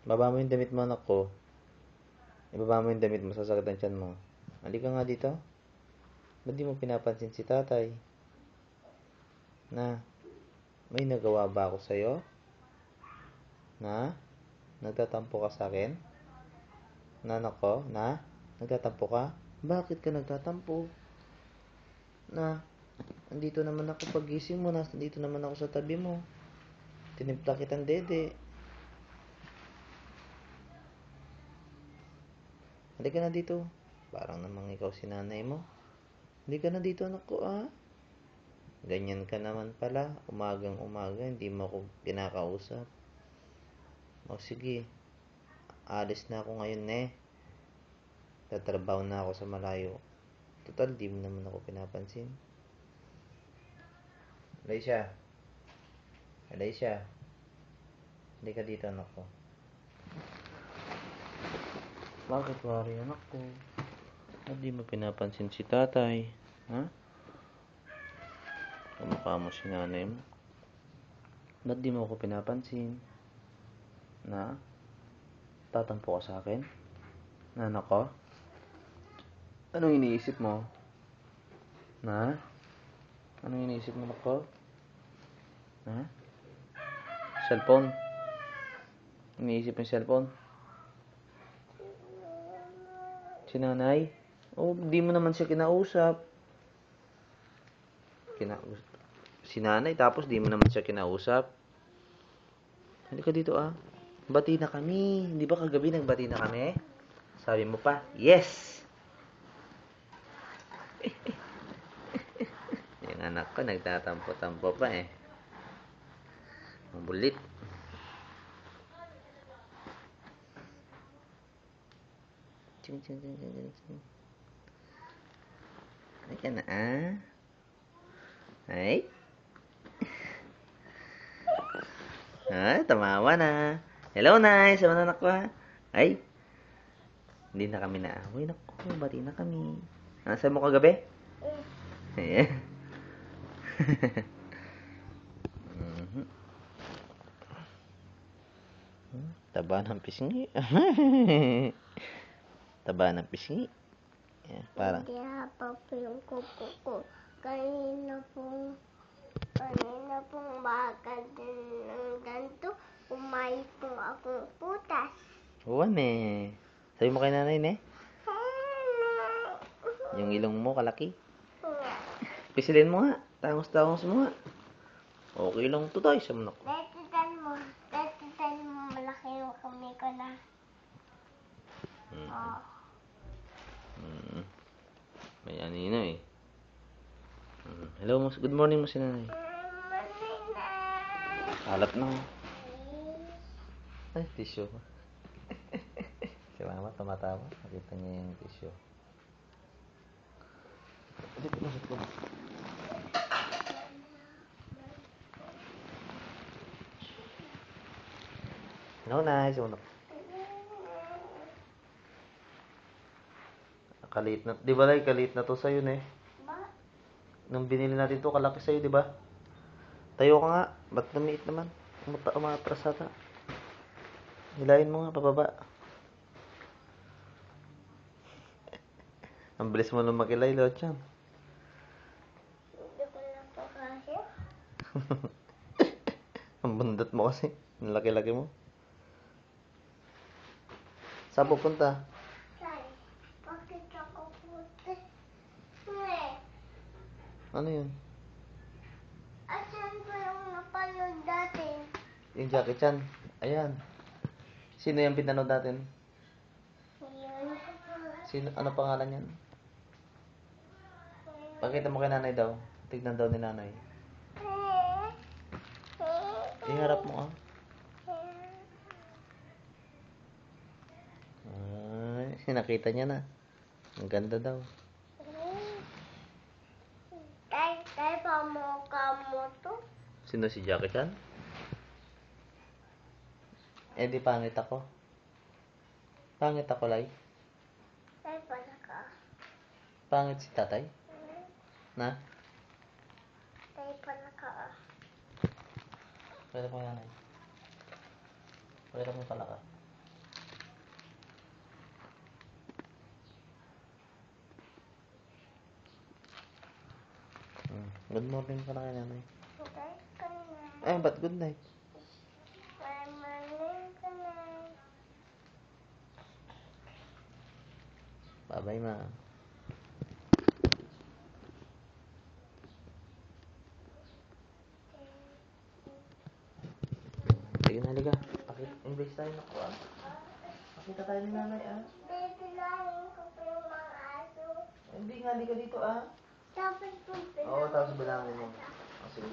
Baba mo yung damit mo, anak ko. Ibaba mo yung damit mo, sasakit ang tiyan mo. Halika nga dito. Ba't di mo pinapansin si tatay? Na, may nagawa ba ako sa'yo? Na, nagtatampo ka sa akin? Na, anak ko, na, nagtatampo ka? Bakit ka nagtatampo? Na, andito naman ako pagising mo, nandito naman ako sa tabi mo. Tinimpla kitang dede. Halika na dito. Parang namang ikaw si nanay mo. Halika na dito, anak ko, ah. Ganyan ka naman pala. Umagang umaga, hindi mo ako kinakausap. O sige, alis na ako ngayon, eh. Tatrabaho na ako sa malayo. Total, di mo naman ako pinapansin. Alicia. Alicia. Halika dito, anak ko. Bakit wari, anak ko? Hindi mo pinapansin si tatay? Ha? Kamukha mo si nanay mo. Ba't di mo ako pinapansin? Na? Tatampo ka sa akin? Na, anak ko? Anong iniisip mo? Na? Anong iniisip mo, anak ko? Ha? Cellphone? Iniisip mo yung cellphone? Si nanay? Oh, di mo naman siya kinausap. Si nanay, tapos di mo naman siya kinausap. Halika dito, ah. Bati na kami. Di ba kagabi nagbati na kami? Sabi mo pa, yes! Yung anak ko, nagtatampo-tampo pa eh. Mabulit. Ching, ching, ching, ching, ching. Halika na, ah. Ay. Ah, tamawa na. Hello, Nay. Sama na anak ko, ha? Ay. Hindi na kami naaway. Naku, bati na kami. Nasaan mo kagabi? Ayan. Taba ng pisngi. Taba ng pisngi. Ayan, parang. Hindi haba po yung kuko ko. Kanina pong bakal din ng ganito, kumain po akong putas. Uwan eh. Sabi mo kay nanay, ne? Yung ilong mo, kalaki. Pisilin mo nga. Tangos-tangos mo nga. Okay lang to tayo sa manok. Tetitan mo, malaki yung kami ko na. Oh. May anino eh. Hello, good morning mo si nanay. Alat na. Ay, tissue. Si mama tumatawa. Nakita niya yung tissue. Dito. No, nice. Kalit na. Di ba like, kalit na to sa'yo, ne? Nung binili natin to, kalaki sa'yo, di ba? Tayo ka nga. Ba't namiit naman? Umatras ata. Hilahin mo nga, pababa. Ang bilis mo nung makilay, Lochan. Hindi ko lang po kasi. Ang bundot mo kasi. Ang laki-laki mo. Saan pupunta? Bakit ako puti? Ano yun? Asan ko yung napanood dati? Yung Jackie Chan. Ayan. Sino yung pinanood natin? Yun. Ano pangalan yan? Pakita mo kay nanay daw. Tignan daw ni nanay. Iharap mo ah. Ay, nakita niya na. Ang ganda daw. Tay, pamukha mo to? Sino si Jackie Chan? Eh di pangit ako. Pangit ako, Lai. Tay, pala ka. Pangit si tatay. Na? Tay, pala ka. Pakita mo nanay. Pakita mo pala ka. Good morning ka na kay nanay. Okay ka na. Ay, ba't good night? Mamaling ka na. Bye-bye, ma. Sige na, halika. Embrace tayo na ko, ah. Pakita tayo ni nanay, ah. Bibilangin ko pa yung mga aso. Hindi nga, halika dito, ah. Tapos kung Oo, tapos bilangin mo. Oh, sige.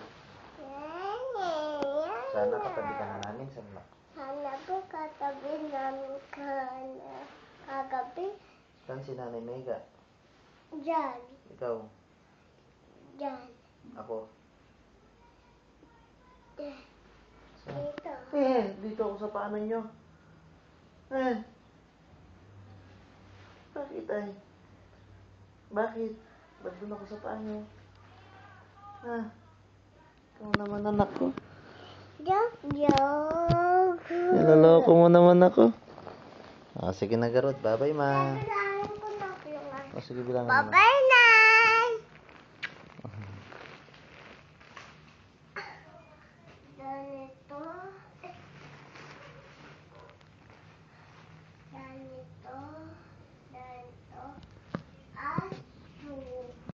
Sana katabi ka na namin, sana. Sana po katabi namin ka na kagabi. Saan si Nanay Mega? Diyan. Ikaw? Diyan. Ako? Saan? Dito. Dito ako sa paano nyo. Bakit ay? Bakit? Ba't doon ako sa paano? Ikaw naman anak ko. Joke, joke. Niloloko mo naman ako. Sige na, Garot. Bye-bye, ma. Bibilangin ko na yung aso. Sige, bilangin mo. Bye-bye